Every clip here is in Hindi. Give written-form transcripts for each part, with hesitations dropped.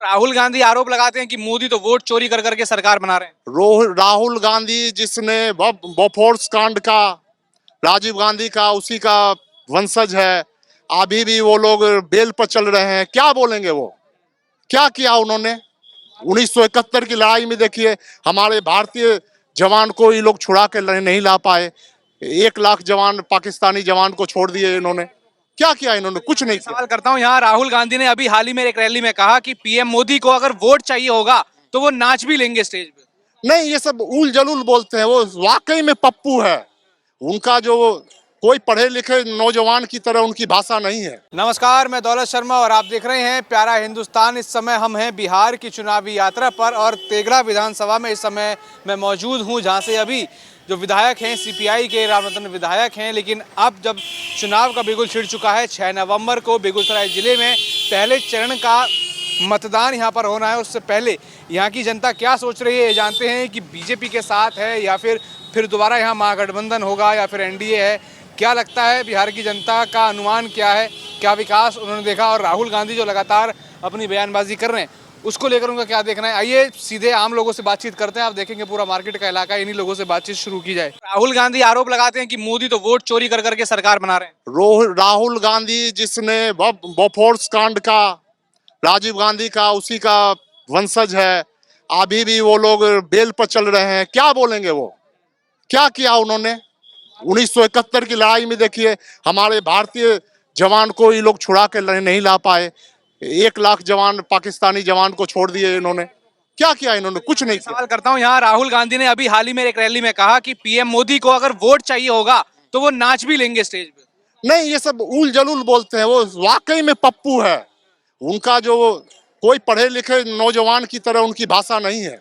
राहुल गांधी आरोप लगाते हैं कि मोदी तो वोट चोरी कर करके सरकार बना रहे हैं। राहुल गांधी जिसने बोफोर्स कांड का, राजीव गांधी का, उसी का वंशज है। अभी भी वो लोग बेल पर चल रहे हैं। क्या बोलेंगे वो? क्या किया उन्होंने? 1971 की लड़ाई में देखिए, हमारे भारतीय जवान को ये लोग छुड़ा के नहीं ला पाए। 1 लाख जवान, पाकिस्तानी जवान को छोड़ दिए इन्होंने। क्या किया इन्होंने? कुछ नहीं किया। सवाल करता हूं, यहाँ राहुल गांधी ने अभी हाल ही में एक रैली में कहा कि पीएम मोदी को अगर वोट चाहिए होगा तो वो नाच भी लेंगे स्टेज पे। नहीं, ये सब उल जलूल बोलते हैं। वो वाकई में पप्पू है। उनका जो कोई पढ़े लिखे नौजवान की तरह उनकी भाषा नहीं है। नमस्कार, मैं दौलत शर्मा और आप देख रहे हैं प्यारा हिंदुस्तान। इस समय हम हैं बिहार की चुनावी यात्रा पर और तेघड़ा विधानसभा में इस समय मैं मौजूद हूं, जहां से अभी जो विधायक हैं सीपीआई के राम रतन विधायक हैं। लेकिन अब जब चुनाव का बिगुल छिड़ चुका है, 6 नवंबर को बेगूसराय जिले में पहले चरण का मतदान यहाँ पर होना है। उससे पहले यहाँ की जनता क्या सोच रही है, ये जानते हैं कि बीजेपी के साथ है या फिर दोबारा यहाँ महागठबंधन होगा या फिर एनडीए है। क्या लगता है बिहार की जनता का अनुमान क्या है, क्या विकास उन्होंने देखा, और राहुल गांधी जो लगातार अपनी बयानबाजी कर रहे हैं उसको लेकर उनका क्या देखना है। आइए सीधे आम लोगों से बातचीत करते हैं। आप देखेंगे पूरा मार्केट का इलाका, इन्हीं लोगों से बातचीत शुरू की जाए। राहुल गांधी आरोप लगाते हैं कि मोदी तो वोट चोरी कर करके सरकार बना रहे हैं। राहुल गांधी जिसने बोफोर्स कांड का, राजीव गांधी का, उसी का वंशज है। अभी भी वो लोग बेल पर चल रहे हैं। क्या बोलेंगे वो? क्या किया उन्होंने? 1971 की लड़ाई में देखिए, हमारे भारतीय जवान को ये लोग छुड़ा के नहीं ला पाए। 1 लाख जवान, पाकिस्तानी जवान को छोड़ दिए इन्होंने। क्या किया इन्होंने? कुछ नहीं किया। सवाल करता हूं, यहाँ राहुल गांधी ने अभी हाल ही में एक रैली में कहा कि पीएम मोदी को अगर वोट चाहिए होगा तो वो नाच भी लेंगे स्टेज पे। नहीं, ये सब उल जलूल बोलते हैं। वो वाकई में पप्पू है। उनका जो कोई पढ़े लिखे नौजवान की तरह उनकी भाषा नहीं है।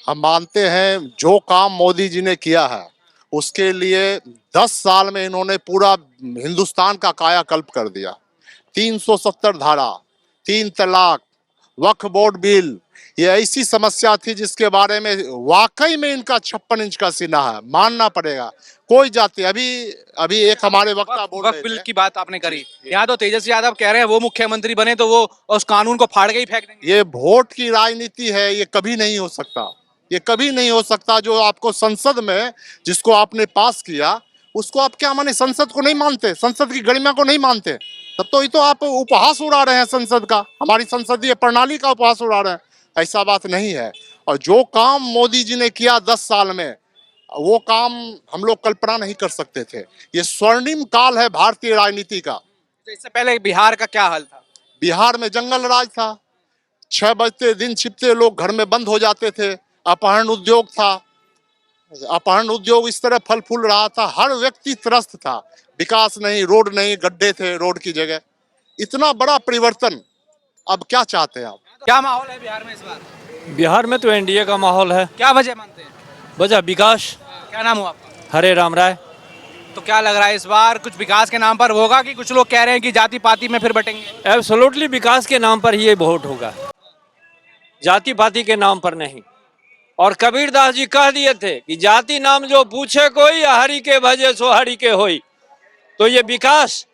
हम मानते हैं जो काम मोदी जी ने किया है उसके लिए 10 साल में इन्होंने पूरा हिंदुस्तान का कायाकल्प कर दिया। 370 धारा, 3 तलाक, वक्फ बोर्ड बिल, ये ऐसी समस्या थी जिसके बारे में वाकई में इनका 56 इंच का सीना है, मानना पड़ेगा। कोई जाति अभी एक हमारे वक्ता बोल वक्फ रहे बिल थे। की बात आपने करी, यहाँ तो तेजस्वी यादव कह रहे हैं वो मुख्यमंत्री बने तो वो उस कानून को फाड़ के ही फेंक देंगे। ये वोट की राजनीति है, ये कभी नहीं हो सकता। ये कभी नहीं हो सकता। जो आपको संसद में, जिसको आपने पास किया, उसको आप क्या माने? संसद को नहीं मानते? संसद की गरिमा को नहीं मानते? तब तो ये तो आप उपहास उड़ा रहे हैं संसद का, हमारी संसदीय प्रणाली का उपहास उड़ा रहे हैं। ऐसा बात नहीं है। और जो काम मोदी जी ने किया 10 साल में, वो काम हम लोग कल्पना नहीं कर सकते थे। ये स्वर्णिम काल है भारतीय राजनीति का। तो इससे पहले बिहार का क्या हाल था? बिहार में जंगल राज था। 6 बजते दिन छिपते लोग घर में बंद हो जाते थे। अपहरण उद्योग था। अपहरण उद्योग इस तरह फल फूल रहा था, हर व्यक्ति त्रस्त था। विकास नहीं, रोड नहीं, गड्ढे थे रोड की जगह। इतना बड़ा परिवर्तन। अब क्या चाहते हैं आप? क्या माहौल है बिहार में इस बार? बिहार में तो एनडीए का माहौल है। क्या वजह मानते हैं? वजह विकास। क्या नाम हुआ आपका? हरे राम राय। तो क्या लग रहा है इस बार कुछ विकास के नाम पर होगा कि कुछ लोग कह रहे हैं कि जाति पाति में फिर बटेंगे? एब्सोल्युटली विकास के नाम पर ही ये वोट होगा, जाति पाति के नाम पर नहीं। और कबीरदास जी कह दिए थे कि जाति नाम जो पूछे कोई, हरि के भजे सो हरि के होई। तो ये विकास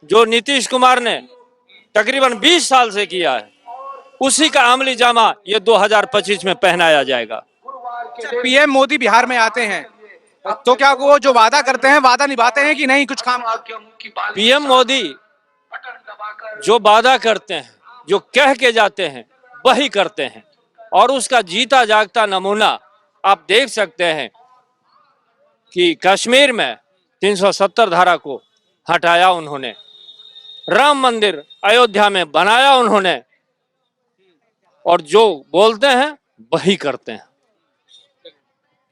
जो नीतीश कुमार ने तकरीबन 20 साल से किया है, उसी का अमली जामा ये 2025 में पहनाया जाएगा। पीएम मोदी बिहार में आते हैं तो क्या वो जो वादा करते हैं वादा निभाते हैं कि नहीं कुछ काम? पीएम मोदी जो वादा करते हैं, जो कह के जाते हैं, वही करते हैं। और उसका जीता जागता नमूना आप देख सकते हैं कि कश्मीर में 370 धारा को हटाया उन्होंने, राम मंदिर अयोध्या में बनाया उन्होंने, और जो बोलते हैं वही करते हैं।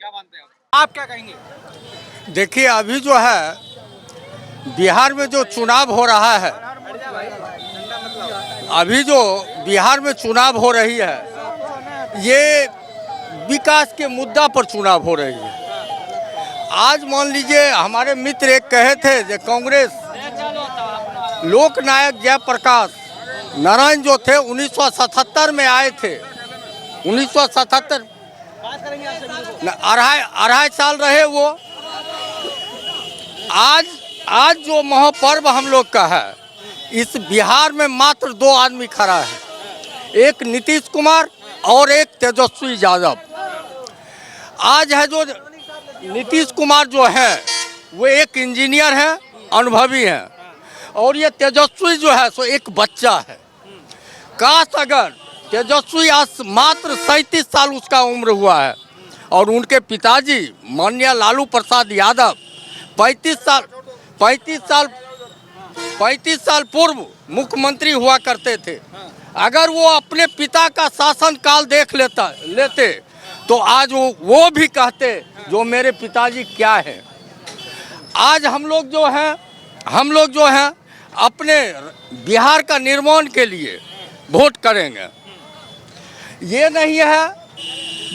क्या मानते हैं आप क्या कहेंगे? देखिए, अभी जो है बिहार में जो चुनाव हो रहा है, अभी जो बिहार में चुनाव हो रही है, ये विकास के मुद्दा पर चुनाव हो रही है। आज मान लीजिए हमारे मित्र एक कहे थे कि कांग्रेस लोकनायक जयप्रकाश नारायण जो थे 1977 में आए थे। 1977 अढ़ाई साल रहे वो। आज जो महापर्व हम लोग का है, इस बिहार में मात्र 2 आदमी खड़ा है। एक नीतीश कुमार और एक तेजस्वी यादव। आज है जो नीतीश कुमार जो है वो एक इंजीनियर है, अनुभवी है, और ये तेजस्वी जो है सो एक बच्चा है। काश अगर तेजस्वी आज मात्र 37 साल उसका उम्र हुआ है और उनके पिताजी माननीय लालू प्रसाद यादव 35 साल पूर्व मुख्यमंत्री हुआ करते थे। अगर वो अपने पिता का शासन काल देख लेते तो आज वो भी कहते जो मेरे पिताजी क्या है। आज हम लोग जो हैं अपने बिहार का निर्माण के लिए वोट करेंगे। ये नहीं है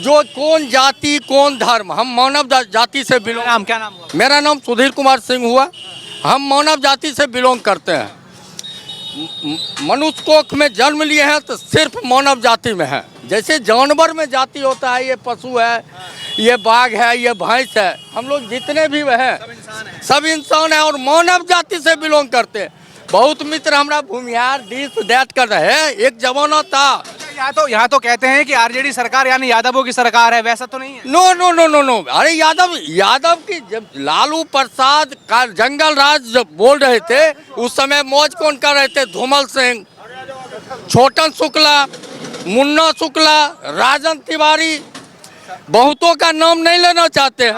जो कौन जाति कौन धर्म, हम मानव जाति से बिलोंग। क्या नाम हुआ? मेरा नाम सुधीर कुमार सिंह हुआ। हम मानव जाति से बिलोंग करते हैं। मनुष्य कोख में जन्म लिए हैं तो सिर्फ मानव जाति में है। जैसे जानवर में जाति होता है, ये पशु है, ये बाघ है, ये भैंस है, हम लोग जितने भी हैं सब इंसान है और मानव जाति से बिलोंग करते हैं। बहुत मित्र हमारा भूमिहार दिस दैट कर रहे हैं। एक जमाना था। यहाँ तो कहते हैं कि आरजेडी सरकार यानी यादवों की सरकार है, वैसा तो नहीं है। No no no no no, अरे यादव की जब लालू प्रसाद का जंगल राज जब बोल रहे थे उस समय मौज कौन कर रहे थे? धूमल सिंह, छोटन शुक्ला, मुन्ना शुक्ला, राजन तिवारी, बहुतों का नाम नहीं लेना चाहते हैं।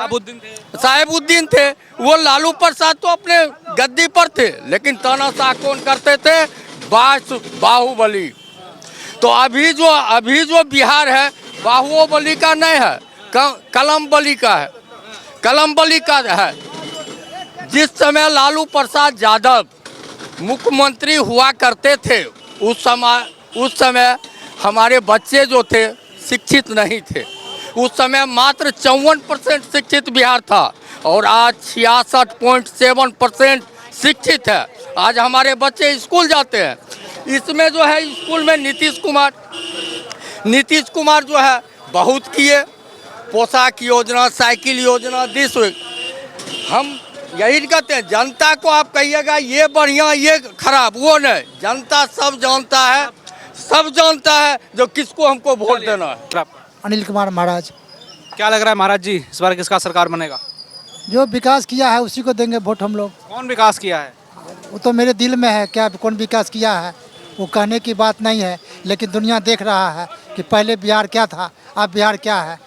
साहेबुद्दीन थे। वो लालू प्रसाद तो अपने गद्दी पर थे, लेकिन तानाशाह कौन करते थे? बाहुबली। तो अभी जो बिहार है बाहुबली का नहीं है, कलम बली का है। कलम बली का है। जिस समय लालू प्रसाद यादव मुख्यमंत्री हुआ करते थे उस समय हमारे बच्चे जो थे शिक्षित नहीं थे। उस समय मात्र 54% शिक्षित बिहार था और आज 66.7% शिक्षित है। आज हमारे बच्चे स्कूल जाते हैं। इसमें जो है स्कूल में नीतीश कुमार जो है बहुत किए। पोशाक योजना, साइकिल योजना, हम यही कहते हैं। जनता को आप कहिएगा ये बढ़िया ये खराब, वो नहीं, जनता सब जानता है जो किसको हमको वोट देना है। अनिल कुमार महाराज। क्या लग रहा है महाराज जी, इस बार किसका सरकार बनेगा? जो विकास किया है उसी को देंगे वोट हम लोग। कौन विकास किया है? वो तो मेरे दिल में है, क्या कौन विकास किया है वो कहने की बात नहीं है, लेकिन दुनिया देख रहा है कि पहले बिहार क्या था, अब बिहार क्या है।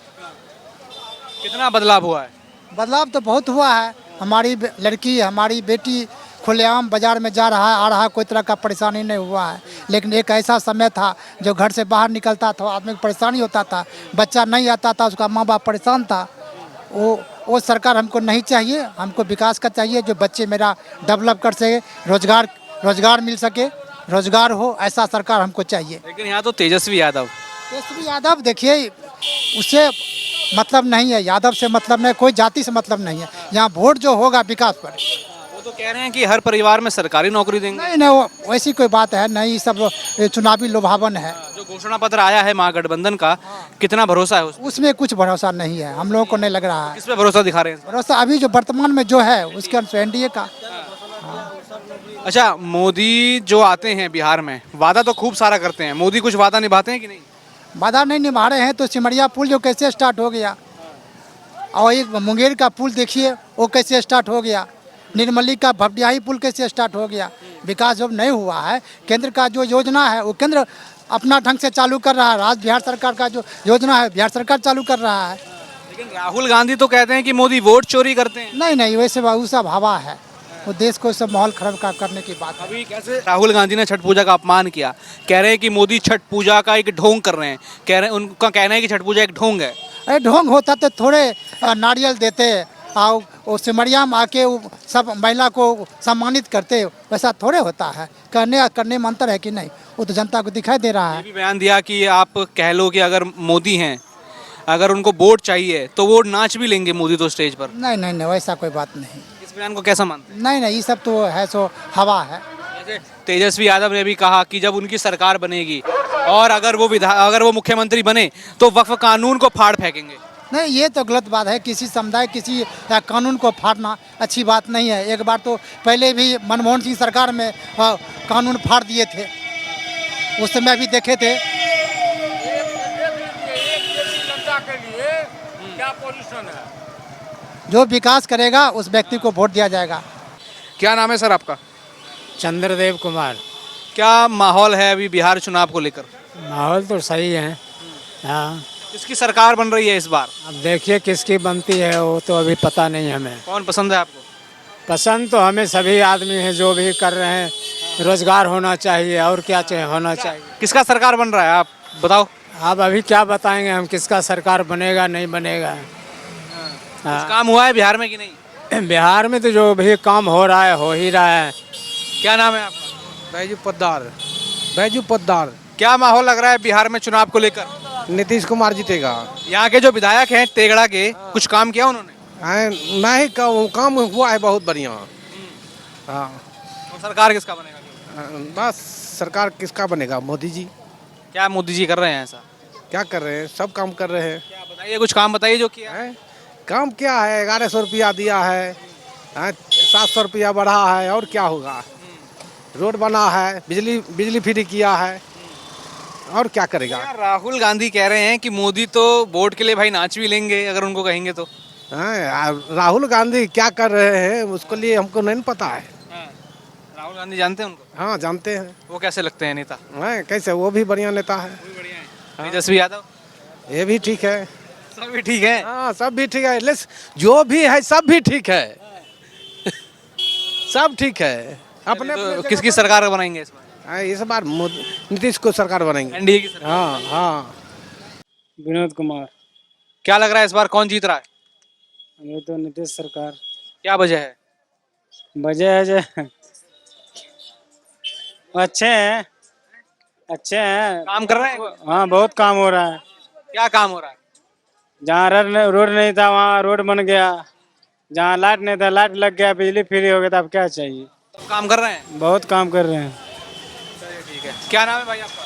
कितना बदलाव हुआ है? बदलाव तो बहुत हुआ है। हमारी लड़की, हमारी बेटी खुलेआम बाजार में जा रहा है, आ रहा है, कोई तरह का परेशानी नहीं हुआ है। लेकिन एक ऐसा समय था जो घर से बाहर निकलता था आदमी को परेशानी होता था, बच्चा नहीं आता था, उसका माँ बाप परेशान था। वो सरकार हमको नहीं चाहिए। हमको विकास का चाहिए जो बच्चे मेरा डेवलप कर सके, रोजगार मिल सके, रोजगार हो, ऐसा सरकार हमको चाहिए। लेकिन यहाँ तो तेजस्वी यादव देखिए उससे मतलब नहीं है, यादव से मतलब नहीं, कोई जाति से मतलब नहीं है। यहाँ वोट जो होगा विकास पर। वो तो कह रहे हैं कि हर परिवार में सरकारी नौकरी देंगे। नहीं, वो वैसी कोई बात है नहीं, सब चुनावी लुभावन है। जो घोषणा पत्र आया है महागठबंधन का, कितना भरोसा है उसमें कुछ भरोसा नहीं है, हम लोगों को नहीं लग रहा है। किस पे भरोसा दिखा रहे हैं? भरोसा अभी जो वर्तमान में जो है उसके अनुसार एनडीए का। अच्छा, मोदी जो आते हैं बिहार में वादा तो खूब सारा करते हैं, मोदी कुछ वादा निभाते हैं कि नहीं? वादा नहीं निभा रहे हैं तो सिमरिया पुल जो कैसे स्टार्ट हो गया, और एक मुंगेर का पुल देखिए वो कैसे स्टार्ट हो गया, निर्मली का भपटियाही पुल कैसे स्टार्ट हो गया। विकास जब नहीं हुआ है, केंद्र का जो योजना है वो केंद्र अपना ढंग से चालू कर रहा है, राज्य बिहार सरकार का जो योजना है बिहार सरकार चालू कर रहा है। लेकिन राहुल गांधी तो कहते हैं कि मोदी वोट चोरी करते हैं। नहीं, वैसे वो सब हवा है, वो देश को सब माहौल खराब करने की बात है। अभी कैसे राहुल गांधी ने छठ पूजा का अपमान किया, कह रहे हैं कि मोदी छठ पूजा का एक ढोंग कर रहे हैं, उनका कहना है कि छठ पूजा एक ढोंग है। अरे ढोंग होता तो थोड़े नारियल देते और वो सिमरिया में आके सब महिला को सम्मानित करते, वैसा थोड़े होता है। करने में अंतर है कि नहीं, वो तो जनता को दिखाई दे रहा है। ये भी बयान दिया कि आप कह लो कि अगर मोदी हैं, अगर उनको वोट चाहिए तो वो नाच भी लेंगे मोदी तो स्टेज पर। नहीं, वैसा कोई बात नहीं। इस बयान को कैसा मानते हैं? नहीं, ये सब तो है सो हवा है। जैसे तेजस्वी यादव ने भी कहा कि जब उनकी सरकार बनेगी और अगर वो मुख्यमंत्री बने तो वक्फ कानून को फाड़ फेंकेंगे। नहीं, ये तो गलत बात है। किसी समुदाय किसी कानून को फाड़ना अच्छी बात नहीं है। एक बार तो पहले भी मनमोहन सिंह सरकार में कानून फाड़ दिए थे, उस समय भी देखे थे क्या पोजीशन है? जो विकास करेगा उस व्यक्ति को वोट दिया जाएगा। क्या नाम है सर आपका? चंद्रदेव कुमार। क्या माहौल है अभी बिहार चुनाव को लेकर? माहौल तो सही है। हाँ, किसकी सरकार बन रही है इस बार? अब देखिए किसकी बनती है वो तो अभी पता नहीं हमें। कौन पसंद है आपको? पसंद तो हमें सभी आदमी हैं जो भी कर रहे हैं, रोजगार होना चाहिए और क्या चाहिए होना चाहिए। किसका सरकार बन रहा है आप बताओ? अब अभी क्या बताएंगे हम किसका सरकार बनेगा नहीं बनेगा। कुछ काम हुआ है बिहार में कि नहीं? बिहार में तो जो भी काम हो रहा है हो ही रहा है। क्या नाम है आपका? बैजू पद्दार। बैजू पद्दार। क्या माहौल लग रहा है बिहार में चुनाव को लेकर? नीतीश कुमार जीतेगा। यहाँ के जो विधायक हैं तेगड़ा के, कुछ काम किया उन्होंने? नहीं काम हुआ है बहुत बढ़िया। हाँ और सरकार किसका बनेगा? बस सरकार किसका बनेगा? मोदी जी। क्या मोदी जी कर रहे हैं ऐसा? क्या कर रहे हैं? सब काम कर रहे हैं। क्या बताइए, कुछ काम बताइए जो किया है। हैं? काम क्या है? 1100 रुपया दिया है, 700 रुपया बढ़ा है, और क्या होगा? रोड बना है, बिजली फ्री किया है, और क्या करेगा? राहुल गांधी कह रहे हैं कि मोदी तो वोट के लिए भाई नाच भी लेंगे अगर उनको कहेंगे तो। राहुल गांधी क्या कर रहे हैं उसके लिए हमको नहीं पता है। राहुल गांधी जानते हैं उनको? हाँ जानते हैं। वो कैसे लगते हैं नेता? कैसे? वो भी बढ़िया नेता है। तेजस्वी यादव? ये भी ठीक है। सब भी ठीक है। हाँ सब भी ठीक है। जो भी है सब भी ठीक है। सब ठीक है। अपने तो किसकी सरकार बनाएंगे इस बार? इस बार नीतीश को सरकार बनाएंगे। एनडीए की सरकार। हाँ हाँ। विनोद कुमार। क्या लग रहा है इस बार कौन जीत रहा है? ये तो नीतीश सरकार। क्या वजह है? वजह है जो अच्छे हैं, अच्छे हैं, काम कर रहे हैं? हाँ बहुत काम हो रहा है। क्या काम हो रहा है? जहाँ रोड नहीं था वहाँ रोड बन गया, जहाँ लाइट नहीं था लाइट लग गया, बिजली फ्री हो गया। तो अब क्या चाहिए? सब काम कर रहे हैं? बहुत काम कर रहे हैं। ठीक है। क्या नाम है भाई आपका?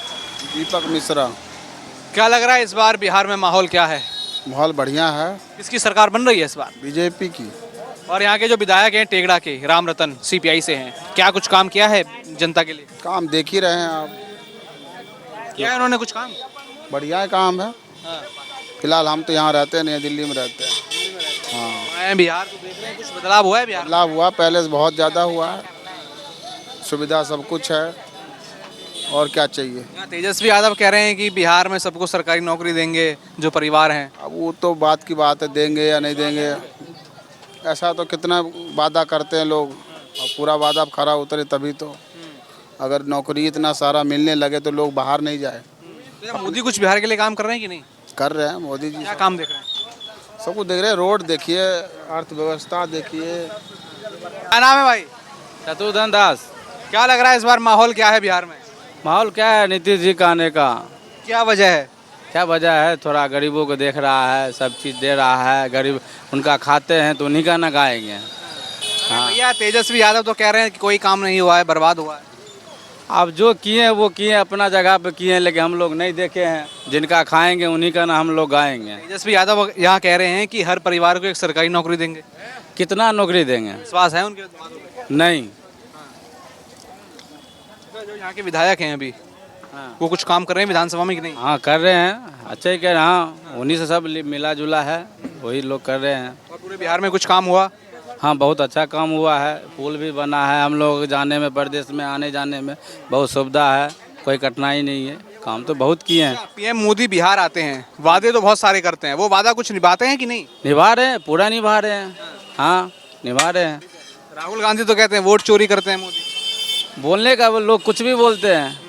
दीपक मिश्रा। क्या लग रहा है इस बार बिहार में माहौल क्या है? माहौल बढ़िया है। किसकी सरकार बन रही है इस बार? बीजेपी की। और यहाँ के जो विधायक हैं टेगड़ा के राम रतन सीपीआई से हैं, क्या कुछ काम किया है जनता के लिए? काम देख ही रहे हैं आप। क्या है उन्होंने कुछ काम? बढ़िया काम है। हाँ। फिलहाल हम तो यहाँ रहते नहीं, दिल्ली में रहते हैं। हाँ आए बिहार को देख रहे हैं, कुछ बदलाव हुआ है बिहार में? बदलाव हुआ, पहले से बहुत ज़्यादा हुआ है। सुविधा सब कुछ है, और क्या चाहिए? यहाँ तेजस्वी यादव कह रहे हैं कि बिहार में सबको सरकारी नौकरी देंगे जो परिवार हैं। अब वो तो बात की बात है, देंगे या नहीं देंगे। ऐसा तो कितना वादा करते हैं लोग, और पूरा वादा खरा उतरे तभी तो। अगर नौकरी इतना सारा मिलने लगे तो लोग बाहर नहीं जाए। क्या मोदी कुछ बिहार के लिए काम कर रहे हैं कि नहीं? कर रहे हैं मोदी जी। क्या काम देख रहे हैं? सब कुछ देख रहे हैं। रोड देखिए, अर्थव्यवस्था देखिए। क्या नाम है भाई? शत्रुघ्न दास। क्या लग रहा है इस बार माहौल क्या है बिहार में? माहौल क्या है? नीतीश जी का आने का। क्या वजह है? क्या वजह है? थोड़ा गरीबों को देख रहा है, सब चीज़ दे रहा है। गरीब उनका खाते हैं तो उन्हीं का ना गाएंगे। हाँ। भैया तेजस्वी यादव तो कह रहे हैं कि कोई काम नहीं हुआ है, बर्बाद हुआ है। अब जो किए वो किए, अपना जगह पे किए, लेकिन हम लोग नहीं देखे हैं। जिनका खाएंगे उन्हीं का ना हम लोग गाएंगे। तेजस्वी यादव यहाँ कह रहे हैं कि हर परिवार को एक सरकारी नौकरी देंगे। कितना नौकरी देंगे? विश्वास है उनके बातों पे? नहीं। जो यहाँ के विधायक हैं अभी, वो कुछ काम कर रहे हैं विधानसभा में कि नहीं? हाँ कर रहे हैं, अच्छा ही कह रहे हैं। हाँ उन्हीं से सब मिला जुला है, वही लोग कर रहे हैं। और पूरे बिहार में कुछ काम हुआ? हाँ बहुत अच्छा काम हुआ है। पुल भी बना है, हम लोग जाने में, प्रदेश में आने जाने में बहुत सुविधा है, कोई कठिनाई नहीं है। काम तो बहुत किए हैं। पीएम मोदी बिहार आते हैं, वादे तो बहुत सारे करते हैं, वो वादा कुछ निभाते हैं कि नहीं? निभा रहे हैं, पूरा निभा रहे हैं। हाँ निभा रहे हैं। राहुल गांधी तो कहते हैं वोट चोरी करते हैं मोदी। बोलने का वो लोग कुछ भी बोलते हैं,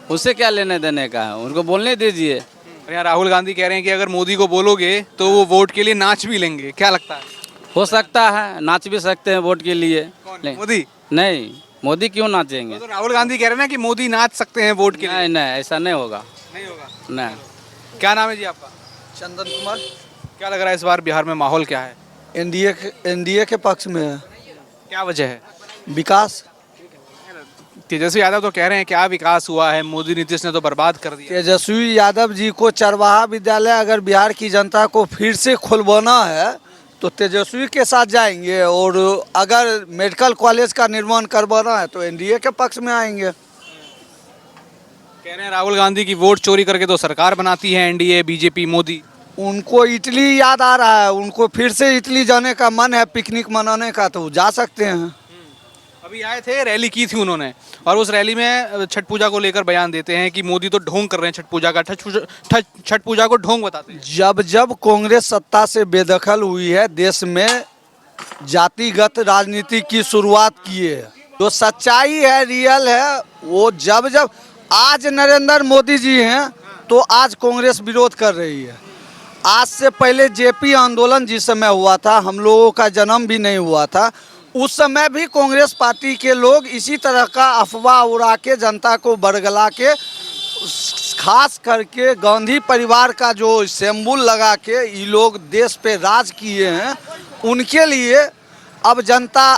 उससे क्या लेने देने का है, उनको बोलने दीजिए। और यहाँ राहुल गांधी कह रहे हैं कि अगर मोदी को बोलोगे तो वो वोट के लिए नाच भी लेंगे। क्या लगता है? हो सकता है, नाच भी सकते हैं वोट के लिए। कौन? मोदी? नहीं, मोदी क्यों नाचेंगे? तो राहुल गांधी कह रहे हैं ना कि मोदी नाच सकते हैं वोट के लिए। नहीं नहीं, ऐसा नहीं होगा। नहीं होगा। नहीं। क्या नाम है जी आपका? चंदन कुमार। क्या लग रहा है इस बार बिहार में माहौल क्या है? एनडीए के पक्ष में है। क्या वजह है? विकास। तेजस्वी यादव तो कह रहे हैं क्या विकास हुआ है, मोदी नीतीश ने तो बर्बाद कर दिया। तेजस्वी यादव जी को चरवाहा विद्यालय अगर बिहार की जनता को फिर से खुलवाना है तो तेजस्वी के साथ जाएंगे, और अगर मेडिकल कॉलेज का निर्माण करवाना है तो एनडीए के पक्ष में आएंगे। कह रहे हैं राहुल गांधी की वोट चोरी करके तो सरकार बनाती है एनडीए बीजेपी मोदी। उनको इटली याद आ रहा है, उनको फिर से इटली जाने का मन है पिकनिक मनाने का, तो जा सकते हैं। अभी आए थे, रैली की थी उन्होंने, और उस रैली में छठ पूजा को लेकर बयान देते हैं कि मोदी तो ढोंग कर रहे हैं छठ पूजा का, छठ पूजा को ढोंग बताते हैं। जब जब कांग्रेस सत्ता से बेदखल हुई है, देश में जातिगत राजनीति की शुरुआत की है। जो सच्चाई है, रियल है, वो जब जब आज नरेंद्र मोदी जी हैं तो आज कांग्रेस विरोध कर रही है। आज से पहले जेपी आंदोलन जिस समय हुआ था, हम लोगों का जन्म भी नहीं हुआ था, उस समय भी कांग्रेस पार्टी के लोग इसी तरह का अफवाह उड़ा के जनता को बरगला के, खास करके गांधी परिवार का जो सिंबल लगा के ये लोग देश पे राज किए हैं, उनके लिए अब जनता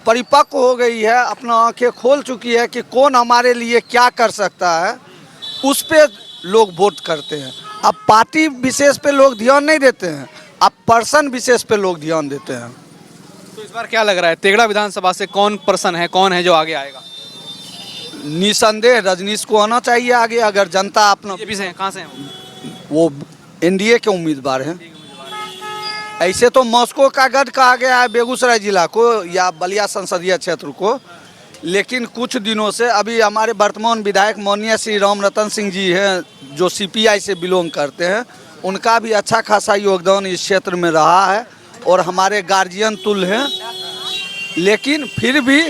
परिपक्व हो गई है, अपना आंखें खोल चुकी है कि कौन हमारे लिए क्या कर सकता है, उस पे लोग वोट करते हैं। अब पार्टी विशेष पे लोग ध्यान नहीं देते हैं, अब पर्सन विशेष पे लोग ध्यान देते हैं। तो इस बार क्या लग रहा है, तेगड़ा विधानसभा से कौन पर्सन है, कौन है जो आगे आएगा? निसंदेह रजनीश को आना चाहिए आगे, अगर जनता अपना। बीजेपी से हैं, कहाँ से हैं वो एनडीए के उम्मीदवार हैं। ऐसे तो मॉस्को का गढ़ कहा गया है बेगूसराय जिला को या बलिया संसदीय क्षेत्र को, लेकिन कुछ दिनों से अभी हमारे वर्तमान विधायक माननीय श्री राम रतन सिंह जी हैं जो सीपीआई से बिलोंग करते हैं, उनका भी अच्छा खासा योगदान इस क्षेत्र में रहा है और हमारे गार्जियन तुल्य हैं। लेकिन फिर भी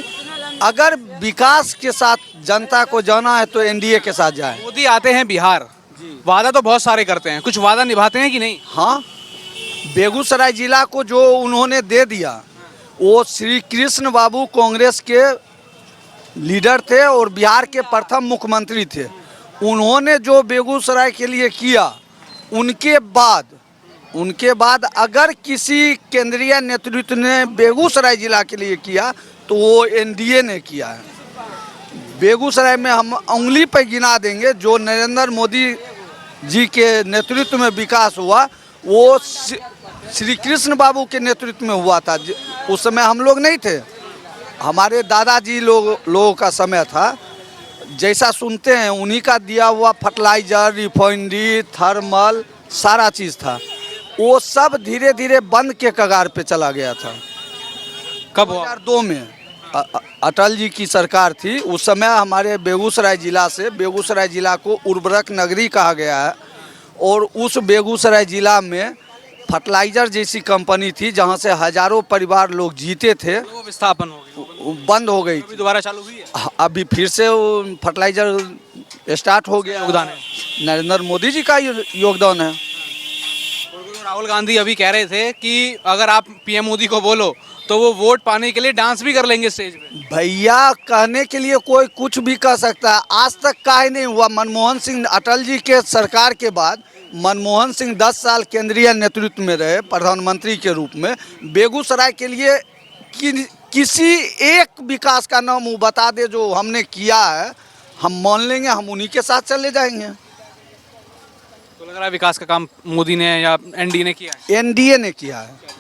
अगर विकास के साथ जनता को जाना है तो एनडीए के साथ जाए। मोदी आते हैं बिहार, वादा तो बहुत सारे करते हैं, कुछ वादा निभाते हैं कि नहीं? हाँ, बेगूसराय जिला को जो उन्होंने दे दिया, वो श्री कृष्ण बाबू कांग्रेस के लीडर थे और बिहार के प्रथम मुख्यमंत्री थे। उन्होंने जो बेगूसराय के लिए किया, उनके बाद अगर किसी केंद्रीय नेतृत्व ने बेगूसराय जिला के लिए किया तो वो एनडीए ने किया है। बेगूसराय में हम उंगली पर गिना देंगे जो नरेंद्र मोदी जी के नेतृत्व में विकास हुआ, वो श्री कृष्ण बाबू के नेतृत्व में हुआ था। उस समय हम लोग नहीं थे, हमारे दादाजी लोगों का समय था। जैसा सुनते हैं उन्हीं का दिया हुआ फर्टिलाइजर, रिफाइनरी, थर्मल सारा चीज़ था, वो सब धीरे धीरे बंद के कगार पे चला गया था। कब हुआ? 2002 में अटल जी की सरकार थी। उस समय हमारे बेगूसराय जिला को उर्वरक नगरी कहा गया है और उस बेगूसराय जिला में फर्टिलाइजर जैसी कंपनी थी जहां से हजारों परिवार लोग जीते थे, वो विस्थापन हो गई, बंद हो गई। अभी दोबारा चालू हुई है? अभी फिर से वो फर्टिलाइजर स्टार्ट हो गया। योगदान है नरेंद्र मोदी जी का योगदान है। राहुल गांधी अभी कह रहे थे कि अगर आप पीएम मोदी को बोलो तो वो वोट पाने के लिए डांस भी कर लेंगे स्टेज पे। भैया, कहने के लिए कोई कुछ भी कह सकता है, आज तक काहे नहीं हुआ। मनमोहन सिंह, अटल जी के सरकार के बाद मनमोहन सिंह 10 साल केंद्रीय नेतृत्व में रहे प्रधानमंत्री के रूप में। बेगूसराय के लिए किसी एक विकास का नाम वो बता दे जो हमने किया है, हम मान लेंगे, हम उन्हीं के साथ चले जाएंगे। तो लग रहा है विकास का काम मोदी ने या एनडीए ने किया है? एनडीए ने किया है।